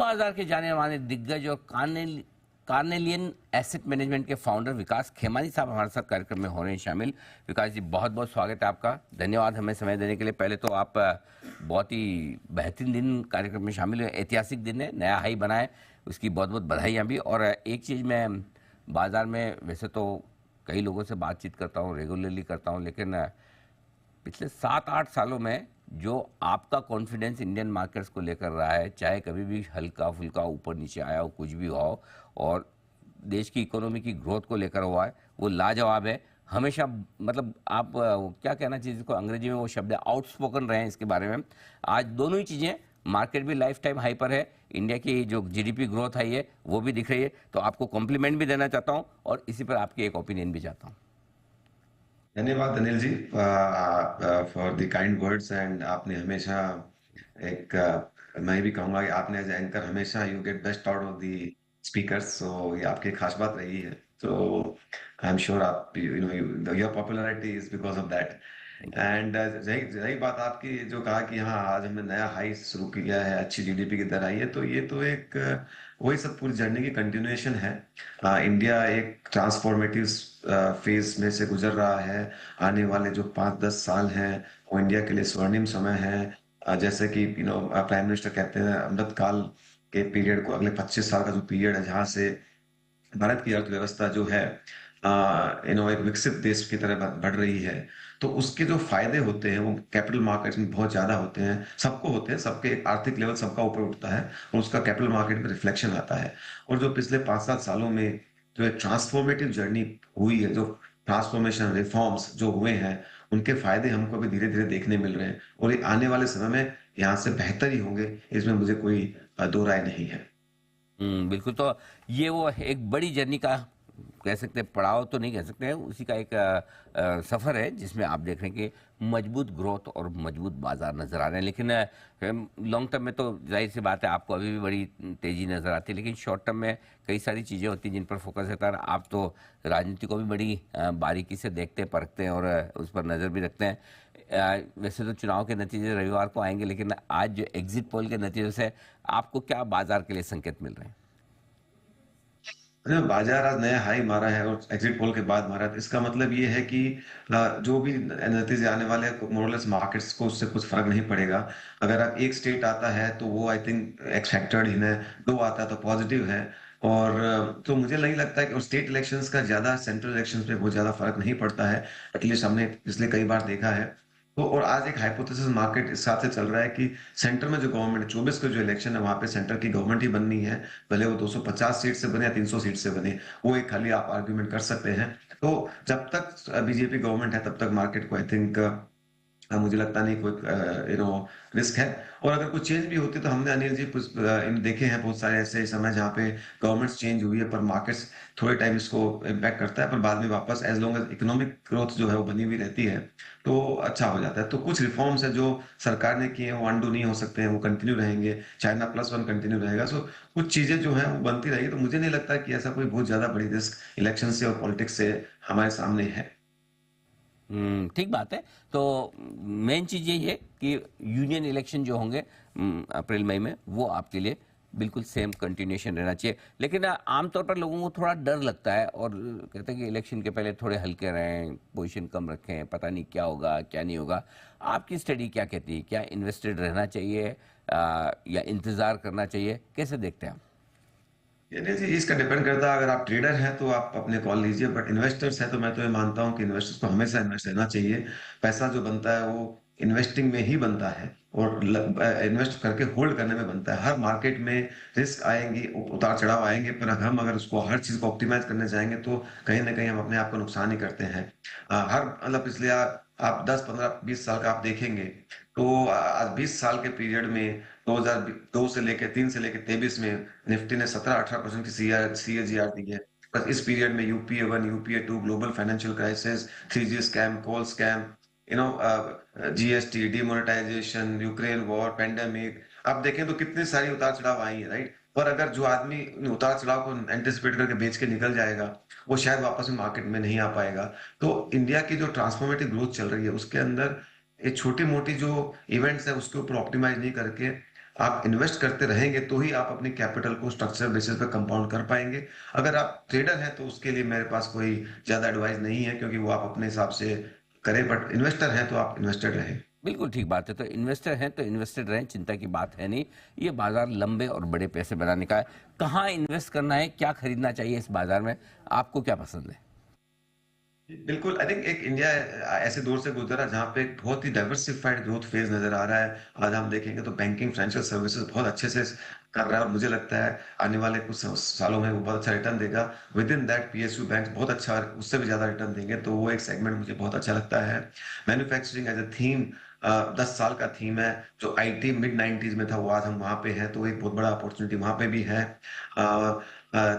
बाजार के जाने माने दिग्गज और कार्नेलियन एसेट मैनेजमेंट के फाउंडर विकास खेमानी साहब हमारे साथ कार्यक्रम में हो रहे हैं शामिल। विकास जी, बहुत बहुत स्वागत है आपका। धन्यवाद हमें समय देने के लिए। पहले तो आप बहुत ही बेहतरीन दिन कार्यक्रम में शामिल हुए, ऐतिहासिक दिन है, नया हाई बना है, उसकी बहुत बहुत बधाइयाँ भी। और एक चीज़, मैं बाज़ार में वैसे तो कई लोगों से बातचीत करता हूँ, रेगुलरली करता हूँ, लेकिन पिछले 7-8 सालों में जो आपका कॉन्फिडेंस इंडियन मार्केट्स को लेकर रहा है, चाहे कभी भी हल्का फुल्का ऊपर नीचे आया हो, कुछ भी हो, और देश की इकोनॉमी की ग्रोथ को लेकर हुआ है, वो लाजवाब है हमेशा। मतलब आप क्या कहना चाहिए, जिसको अंग्रेजी में वो शब्द है आउटस्पोकन रहे हैं इसके बारे में। आज दोनों ही चीज़ें, मार्केट भी लाइफ टाइम हाई पर है, इंडिया की जो जीडीपी ग्रोथ आई है वो भी दिख रही है, तो आपको कॉम्प्लीमेंट भी देना चाहता हूँ और इसी पर आपकी एक ओपिनियन भी चाहता हूँ। धन्यवाद Anil ji for the kind words. And आपने हमेशा एक मैं भी कहूंगा कि आपने एज एंकर हमेशा you get best out of the speakers, so ये आपकी खास बात रही है। तो आई एम श्योर आप your popularity is because of that. Thank you. And रही रही बात आपकी जो कहा कि हाँ आज हमने नया हाई शुरू किया है, अच्छी जीडीपी की दर आई है, तो ये तो एक वही सब पूरी जर्नी की कंटिन्यूएशन है। इंडिया एक ट्रांसफॉर्मेटिव फेज में से गुजर रहा है। आने वाले जो 5-10 साल हैं वो इंडिया के लिए स्वर्णिम समय है। जैसे कि प्राइम मिनिस्टर कहते हैं अमृत काल के पीरियड को, अगले 25 साल का जो पीरियड है जहां से भारत की अर्थव्यवस्था जो है एक विकसित देश की तरह बढ़ रही है, तो उसके जो फायदे होते हैं वो कैपिटल मार्केट्स में बहुत ज्यादा होते हैं। सबको होते हैं, सबके एक आर्थिक लेवल सबका ऊपर उठता है और उसका कैपिटल मार्केट में रिफ्लेक्शन आता है। और जो पिछले 5-7 सालों में जो एक ट्रांसफॉर्मेटिव जर्नी हुई है, जो ट्रांसफॉर्मेशन रिफॉर्म्स जो हुए हैं, उनके फायदे हमको अभी धीरे धीरे देखने मिल रहे हैं और ये आने वाले समय में यहाँ से बेहतर ही होंगे, इसमें मुझे कोई दो राय नहीं है। बिल्कुल। तो ये वो एक बड़ी जर्नी का कह सकते हैं, पड़ाव तो नहीं कह सकते हैं, उसी का एक सफ़र है जिसमें आप देख रहे हैं कि मजबूत ग्रोथ और मजबूत बाजार नज़र आ रहे हैं। लेकिन लॉन्ग टर्म में तो जाहिर सी बात है आपको अभी भी बड़ी तेज़ी नज़र आती है, लेकिन शॉर्ट टर्म में कई सारी चीज़ें होती हैं जिन पर फोकस रहता है। आप तो राजनीति को भी बड़ी बारीकी से देखते हैं, परखते हैं और उस पर नज़र भी रखते हैं। वैसे तो चुनाव के नतीजे रविवार को आएंगे, लेकिन आज जो एग्जिट पोल के नतीजों से आपको क्या बाजार के लिए संकेत मिल रहे हैं? बाजार आज नया हाई मारा है और एग्जिट पोल के बाद मारा है, तो इसका मतलब ये है कि जो भी नतीजे आने वाले हैं मोरलेस मार्केट्स को उससे कुछ फर्क नहीं पड़ेगा। अगर आप एक स्टेट आता है तो वो आई थिंक एक्सपेक्टेड ही है, दो आता है तो पॉजिटिव है। और तो मुझे नहीं लगता है कि स्टेट इलेक्शंस का ज्यादा सेंट्रल इलेक्शंस पे बहुत ज्यादा फर्क नहीं पड़ता है। एटलीस्ट हमने पिछले कई बार देखा है। तो और आज एक हाइपोथेसिस मार्केट इस हिसाब से चल रहा है कि सेंटर में जो गवर्नमेंट 24 का जो इलेक्शन है वहां पे सेंटर की गवर्नमेंट ही बननी है, भले वो 250 सीट से बने या 300 सीट से बने, वो एक खाली आप आर्ग्यूमेंट कर सकते हैं। तो जब तक बीजेपी गवर्नमेंट है तब तक मार्केट को आई थिंक मुझे लगता नहीं कोई रिस्क है। और अगर कोई चेंज भी होती तो हमने अनिल जी इन देखे हैं बहुत सारे ऐसे समय जहाँ पे गवर्नमेंट्स चेंज हुई है पर मार्केट्स थोड़े टाइम इसको इम्पैक्ट करता है, पर बाद में वापस as long as economic growth जो है वो बनी हुई रहती है तो अच्छा हो जाता है। तो कुछ रिफॉर्म्स है जो सरकार ने किए हैं वो अनडू नहीं हो सकते हैं, वो कंटिन्यू रहेंगे। China+1 कंटिन्यू रहेगा। सो कुछ चीजें जो है वो बनती रहेगी, तो मुझे नहीं लगता कि ऐसा कोई बहुत ज्यादा बड़ी रिस्क इलेक्शन से और पॉलिटिक्स से हमारे सामने है। ठीक बात है। तो मेन चीज़ यही है कि यूनियन इलेक्शन जो होंगे अप्रैल मई में, वो आपके लिए बिल्कुल सेम कंटिन्यूएशन रहना चाहिए। लेकिन आमतौर पर लोगों को थोड़ा डर लगता है और कहते हैं कि इलेक्शन के पहले थोड़े हल्के रहें, पोजीशन कम रखें, पता नहीं क्या होगा क्या नहीं होगा। आपकी स्टडी क्या कहती है, क्या इन्वेस्टेड रहना चाहिए या इंतज़ार करना चाहिए, कैसे देखते हैं आप? नहीं जी, इसका डिपेंड करता है। अगर आप ट्रेडर हैं तो आप अपने कॉल लीजिए, बट इन्वेस्टर्स हैं तो मैं तो ये मानता हूँ कि इन्वेस्टर्स को हमेशा इन्वेस्ट रहना चाहिए। पैसा जो बनता है वो इन्वेस्टिंग में ही बनता है और इन्वेस्ट करके होल्ड करने में बनता है। हर मार्केट में रिस्क आएंगी, उतार चढ़ाव आएंगे, पर हम अगर उसको हर चीज को ऑप्टिमाइज करने जाएंगे तो कहीं ना कहीं हम अपने आप को नुकसान ही करते हैं। हर मतलब पिछले आप 10-15-20 साल का आप देखेंगे तो आज 20 साल के पीरियड में 2002 से लेकर 3 से लेकर 23 में निफ्टी ने 17-18% की सीएजीआर दी है। बस इस पीरियड में UPA 1 UPA 2 global financial crisis, 3G scam, coal scam, GST, demonetisation, Ukraine war, pandemic, आप देखें तो कितने सारी उतार चढ़ाव आई है, राइट। पर अगर जो आदमी उतार चढ़ाव को एंटिसिपेट करके बेच के निकल जाएगा वो शायद वापस में मार्केट में नहीं आ पाएगा। तो इंडिया की जो ट्रांसफॉर्मेटिव ग्रोथ चल रही है उसके अंदर ये छोटी मोटी जो इवेंट्स है उसके ऊपर ऑप्टिमाइज नहीं करके आप इन्वेस्ट करते रहेंगे तो ही आप अपनी कैपिटल को स्ट्रक्चर बेसिस पे कंपाउंड कर पाएंगे। अगर आप ट्रेडर हैं तो उसके लिए मेरे पास कोई ज्यादा एडवाइस नहीं है, क्योंकि वो आप अपने हिसाब से करें, बट इन्वेस्टर हैं तो आप इन्वेस्टेड रहें। बिल्कुल ठीक बात है। तो इन्वेस्टर हैं तो इन्वेस्टेड रहें, चिंता की बात है नहीं। ये बाजार लंबे और बड़े पैसे बनाने का है। कहाँ इन्वेस्ट करना है, क्या खरीदना चाहिए इस बाजार में, आपको क्या पसंद है? बिल्कुल, आई थिंक एक इंडिया ऐसे दौर से गुजरा जहाँ पे एक बहुत ही डाइवर्सिफाइड ग्रोथ फेज नजर आ रहा है। आज हम देखेंगे तो बैंकिंग फाइनेंशियल सर्विसेज बहुत अच्छे से कर रहा है, और मुझे लगता है आने वाले कुछ सालों में वो बहुत अच्छा रिटर्न देगा। With in that PSU bank बहुत अच्छा, उससे भी ज्यादा रिटर्न देंगे, तो वो एक सेगमेंट मुझे बहुत अच्छा लगता है। मैन्युफैक्चरिंग एज ए थीम, 10 साल का थीम है। जो आईटी मिड 90s में था, वो आज हम वहां पे हैं, तो एक बहुत बड़ा अपॉर्चुनिटी वहां पे भी है।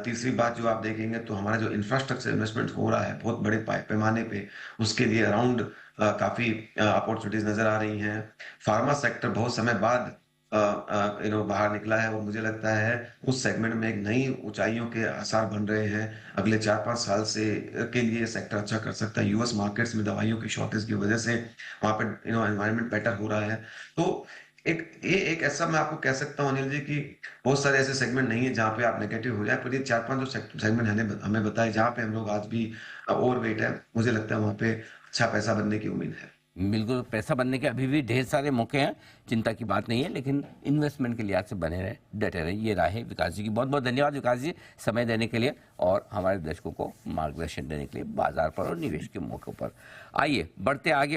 तीसरी बात जो आप देखेंगे तो हमारा जो इंफ्रास्ट्रक्चर इन्वेस्टमेंट हो रहा है बहुत बड़े पैमाने पे, उसके लिए अराउंड काफी अपॉर्चुनिटीज नजर आ रही हैं। फार्मा सेक्टर बहुत समय बाद बाहर निकला है, और मुझे लगता है उस सेगमेंट में एक नई ऊंचाइयों के आसार बन रहे हैं। अगले 4-5 साल से के लिए सेक्टर अच्छा कर सकता है। यूएस मार्केट्स में दवाइयों की शॉर्टेज की वजह से वहां पे एनवायरनमेंट बेटर हो रहा है। तो एक ऐसा मैं आपको कह सकता हूँ अनिल जी कि बहुत सारे ऐसे सेगमेंट नहीं है जहाँ पे आप नेगेटिव हो जाए, पर ये 4-5 जो सेगमेंट हमें बताए जहाँ पे हम लोग आज भी ओवर वेट है, मुझे लगता है वहां पे अच्छा पैसा बनने की उम्मीद है। बिल्कुल, पैसा बनने के अभी भी ढेर सारे मौके हैं, चिंता की बात नहीं है। लेकिन इन्वेस्टमेंट के लिहाज से बने रहे, डटे रहे, ये राह है विकास जी की। बहुत बहुत धन्यवाद विकास जी, समय देने के लिए और हमारे दर्शकों को मार्गदर्शन देने के लिए बाजार पर और निवेश के मौकों पर। आइए बढ़ते आगे।